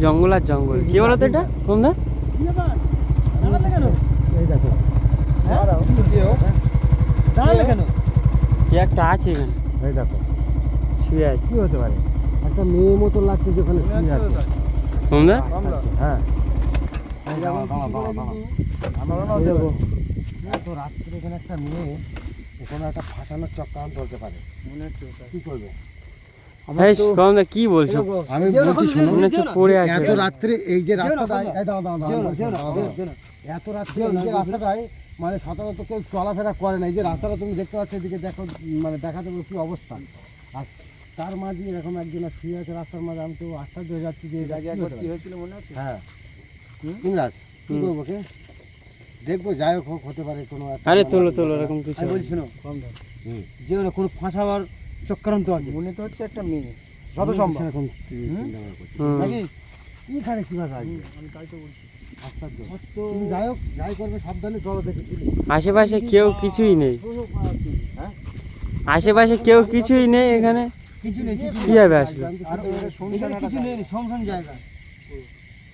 জঙ্গল আর জঙ্গল। কি বলো তো এটা তোমরা? এই দেখো কি একটা আছে এখানে, এই দেখো শুয়ে আছে। কি হতে পারে? একটা মেয়ে মতো লাগছে যেখানে শুয়ে আছে। তোমরা হ্যাঁ এত রাত্রে এখানে একটা মেয়ে কোনো একটা ফাঁসানোর চক্রান্ত হতে পারে। কি করবে? তোমরা কি বলছো? আমি বলছি শোনো, মনে হচ্ছে পড়ে আছে। এত রাত্রে এই যে রাস্তাটায় এত রাত্রে এই যে রাস্তাটায় মানে সাধারণত কেউ চলাফেরা করে না। এই যে রাস্তাটা তুমি দেখতে পাচ্ছ, এদিকে দেখো মানে দেখাতে কি অবস্থা। আর তার মাঝে এরকম একজন শুয়ে আছে রাস্তার মাঝে। আমি তো আশ্চর্য হয়ে যাচ্ছি যে কি হয়েছিল মনে আছে? হ্যাঁ ইমরাজ কি করবো কে দেখবো, যাই হোক হতে পারে কোনো একটা। আরে তোলো তোলো, এরকম কিছু আমি বলছি শোনো, যে ওরা কোনো ফাঁসাবার চক্রান্ত আছে মনে তো হচ্ছে একটা মেয়ে, যত সম্ভব এরকম চিন্তা ভাবনা করছি নাকি? এখানে কিভাবে আসবে? আমি তাই তো বলছি। আশ্চর্য। তুমি যাই হোক যাই করবে সাবধানে চলো দেখে। আশেপাশে কেউ কিছুই নেই, হ্যাঁ আশেপাশে কেউ কিছুই নেই এখানে। কিছু নেই, কিছু নেই। কিভাবে আসলো? আর এখানে কিছু নেই, শুনশান জায়গা।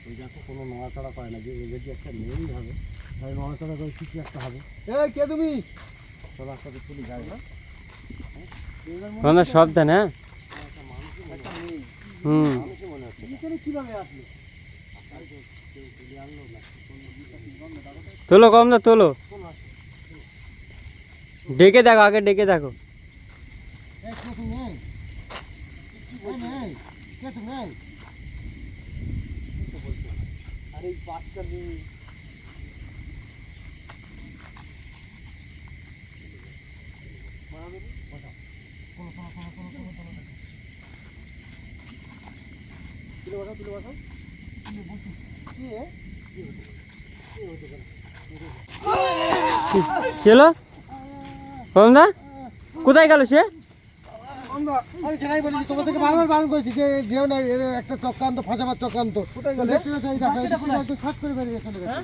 ওই দেখো কোনো নড়াচড়া পায় না, যে যদি একটা মেয়েই হবে তাহলে নড়াচড়া করে কিছু একটা হবে। এই কে তুমি? চলো রাস্তাতে চলে যাই না। তোমরা সাবধান। হ্যাঁ একটা মেয়ে হুম, মানুষই মনে হচ্ছে। এখানে কিভাবে আসলো? তোলো কমদা তোলো, ডেকে দেখো, আগে ডেকে দেখো। এই কে তুমি? এই মেয়ে, কে তুমি? আরে এই বাচ্চা মেয়ে। কি হলো কমদা? কোথায় গেল সে? আমি সেটাই বলেছি, তোমাদেরকে বারবার বারণ করেছি যে যেও না, এর একটা চক্রান্ত, ফাঁসাবার চক্রান্ত। দেখতে পাচ্ছ, এই দেখো, এই দিক থেকে একদম সাত করে বেরিয়ে চলে গেছে।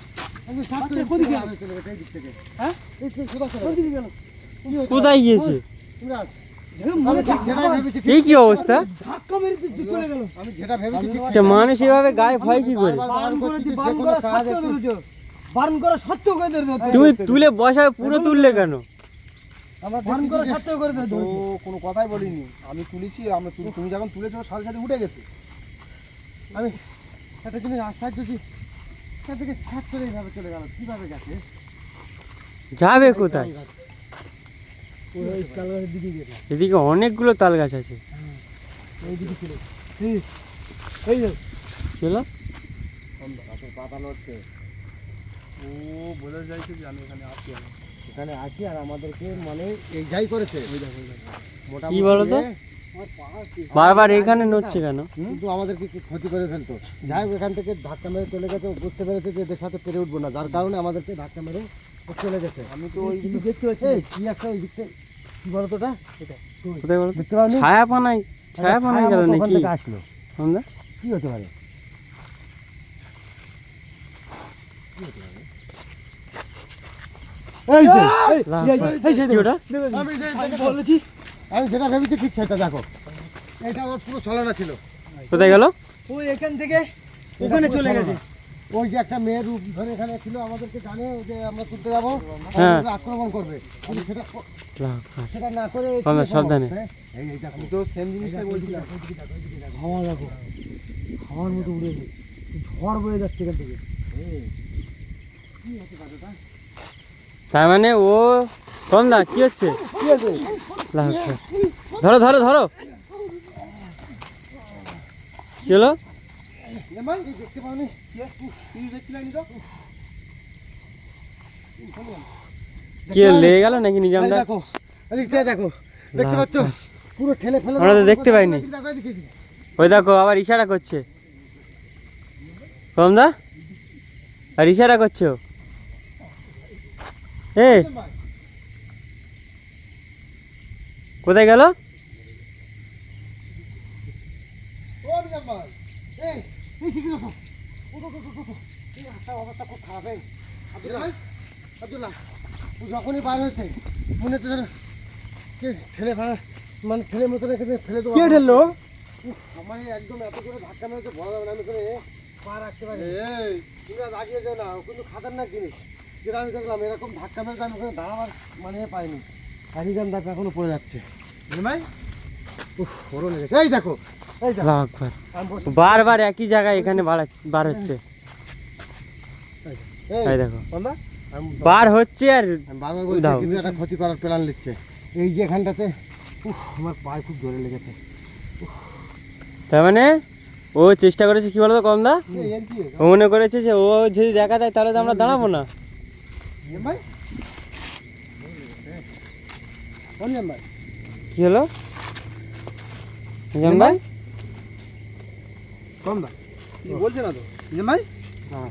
একদম সাত করে কোদিকে? বেরিয়ে চলে গেছে, এই দিক থেকে। হ্যাঁ? এই দিক থেকে সোজা চলে কোন গেছে। দিকে গেল? কি হয়েছে? কোথায় গিয়েছে? ইমরাজ, এরকম আমি মনে ঠিক যেটাই ভেবেছি ঠিক- এই কি অবস্থা? ধাক্কা মেরে দিয়ে চলে গেল। আমি যেটা ভেবেছি ঠিক একটা মানুষ এভাবে গায়ে ভয় কি করে? বারবার বারণ করছি যে বারণ কোনো করা কাজ সত্ত্বেও একটু- ধরেছো। বারণ করা সত্ত্বেও করে ধরেছো। তুমি তুলে বসাবে, পুরো তুললে কেন? আমরা বারণ দেখছি করা যে- সত্ত্বেও করে তো ধরেছো। কোনো কথাই বলিনি, আমি তুলেছি। তুমি যখন তুলেছো সাথে সাথে উঠে গেছে। আমি একটা জিনিস আশ্চর্য যে এখান থেকে সাত করে এইভাবে চলে গেল, কিভাবে গেছে? যাবে কোথায়? ওই কালবারের দিকে গেছে। এদিকে অনেকগুলো তাল গাছ আছে। ওই দিকে ছিল। এই যে কি হলো? গাছের পাতা নড়ছে, ও বোঝা যাইছে যে আমি এখানে আছি। এখানে আছি আর আমাদেরকে মানে এই যাই করেছে কি বলো তো? বারবার এখানে নড়ছে কেন? কিন্তু আমাদেরকে কি ক্ষতি করে ফেলতো। যাই হোক এখান থেকে ধাক্কা মেরে চলে গেছে, বুঝতে পেরেছে যে এদের সাথে পেরে উঠবো না, যার কারণে আমাদেরকে ধাক্কা মেরে ও চলে গেছে। আমি তো ওই কিছু দেখতে পাচ্ছি। এই কি একটা এই দিকটা কি বলতো ওটা? কোথায় বলো তো? দেখতে পাওনি? ছায়া পানাই, ছায়া পানাই গেল ওখান নাকি? থেকে আসলো, কমদা কি হতে পারে? এই যে কি ওটা? আমি আমি বলেছি আমি যেটা ভেবেছি ঠিক সেটা দেখো, এটা ওর পুরো ছলনা ছিল। কোথায় গেল? ওই এখান থেকে ওখানে এটা পুরো চলে গেছে। ছলনা। ওই যে একটা মেয়ের রূপ ধরে এখানে ছিল, আমাদেরকে জানে যে আমরা তুলতে যাবো, হ্যাঁ। আমাদেরকে আক্রমণ করবে, কিন্তু সেটা না করে এই আমরা কি সাবধানে। অবস্থা? এই দেখো, আমি তো সেম জিনিসটাই বলছিলাম। হাওয়া দেখো, হাওয়ার মতো উড়ে গেছে। ঝড় বয়ে যাচ্ছে এখান থেকে। তার মানে ও কমদা কি হচ্ছে? কি আছে? ধরো ধরো ধরো, কি হলো? জামাই, এই দেখতে পাওনি? তুমি দেখছিলাম তো? কি লেগে গেল নাকি নিজামদা? দেখো, এদিক থেকে দেখো, দেখতে পাচ্ছ? পুরো ঠেলে ফেলে আমরা তো দেখতে পাইনি। দেখো, এদিকে, এদিকে। ওই দেখো আবার ইশারা করছে কমদা, আর ইশারা করছো। এ কোথায় গেল? ও জামাই, এই শিখিয়ে রাখো। এই রাস্তার অবস্থা খুব খারাপ। এই আব্দুল্লাহ, ও যখনই বার হয়েছে মনে হচ্ছে যেন কে ঠেলে ফেলা, মানে ঠেলে মতো রেখে ফেলে দেবো। কে ঠেললো? আমার একদম এত করে ধাক্কা মেরেছে বলা যাবে না, আমি করে পা রাখতে পারি। এই তুমি আর রাগিয়ে যাও না, ও কিন্তু খাতারনাক জিনিস। যেটা আমি দেখলাম এরকম ধাক্কা মেরেছে আমি ওখানে দাঁড়াবার মানে পাইনি। হারিগান দাগ এখনো পড়ে যাচ্ছে ভাই। উফ বড় লেগেছে। এই দেখো এই দেখো, আল্লাহু আকবার। আমি বসে বারবার একই জায়গায় এখানে বার হচ্ছে। এই এই দেখো বন্ধা, আমি বার হচ্ছে আর বারবার বলছি দাও। কিন্তু একটা ক্ষতি করার প্ল্যান নিচ্ছে। এই যে এখানটাতে আমার পায়ে খুব জোরে লেগেছে। তার মানে ও চেষ্টা করেছে কি বলতো কমদা, এর কি ও মনে করেছে যে ও যদি দেখা দেয় তাহলে তো আমরা দাঁড়াবো না। ভাই অনিয়ম ভাই, কি হলো নিজাম ভাই? কম দা কি বলছে না তো নিজাম ভাই? হ্যাঁ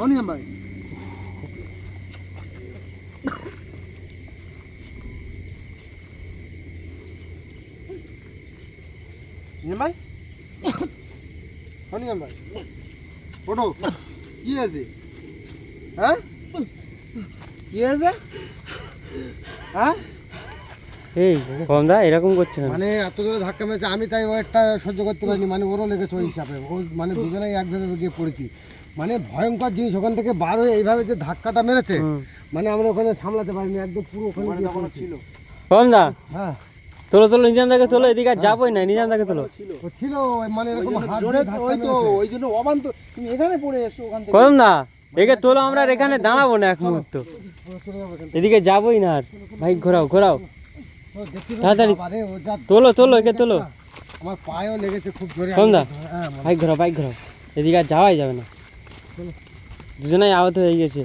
নিজাম ভাই নিজাম ভাই নিজাম ভাই ওঠো, কি আছে? হ্যাঁ কি আছে? হ্যাঁ এই কমদা এরকম করছে কেন? মানে এত জোরে ধাক্কা মেরেছে আমি তাই ওয়েটটা সহ্য করতে পারিনি, মানে ওরও লেগেছে ওই হিসাবে। ও মানে দুজনেই একভাবে গিয়ে পড়েছি, মানে ভয়ঙ্কর জিনিস। ওখান থেকে বার হয়ে এইভাবে যে ধাক্কাটা মেরেছে, হুম। মানে আমরা ওখানে সামলাতে পারিনি, একদম পুরো ওখানে গিয়ে পড়েছি। ছিল কমদা হ্যাঁ তোলো তোলো নিজাম দাকে তোলো, এদিকে আর যাবোই না, নিজাম দাকে তোলো। ও ছিল মানে ওই এরকম জন্য হাত জোরে দিয়ে ধাক্কা ওই তো মেরেছে। ওই জন্য অবান্ত তুমি এখানে পড়ে এসো ওখান থেকে। কমদা একে তোলো, আমরা আর এখানে দাঁড়াবো না এক মুহূর্ত, পুরো চলে যাবো এখান থেকে। এদিকে যাবোই না আর। ভাই ঘোরাও ঘোরাও, ও দেখতে পাচ্ছি, তাড়াতাড়ি। বাবারে, ও যা তোলো তোলো একে তোলো। আমার পায়েও লেগেছে খুব জোরে। কোন দা? হ্যাঁ মানে বাইক ঘোরাও বাইক ঘোরাও, এদিকে আর যাওয়াই যাবে না, দুজনেই আহত হয়ে গেছে।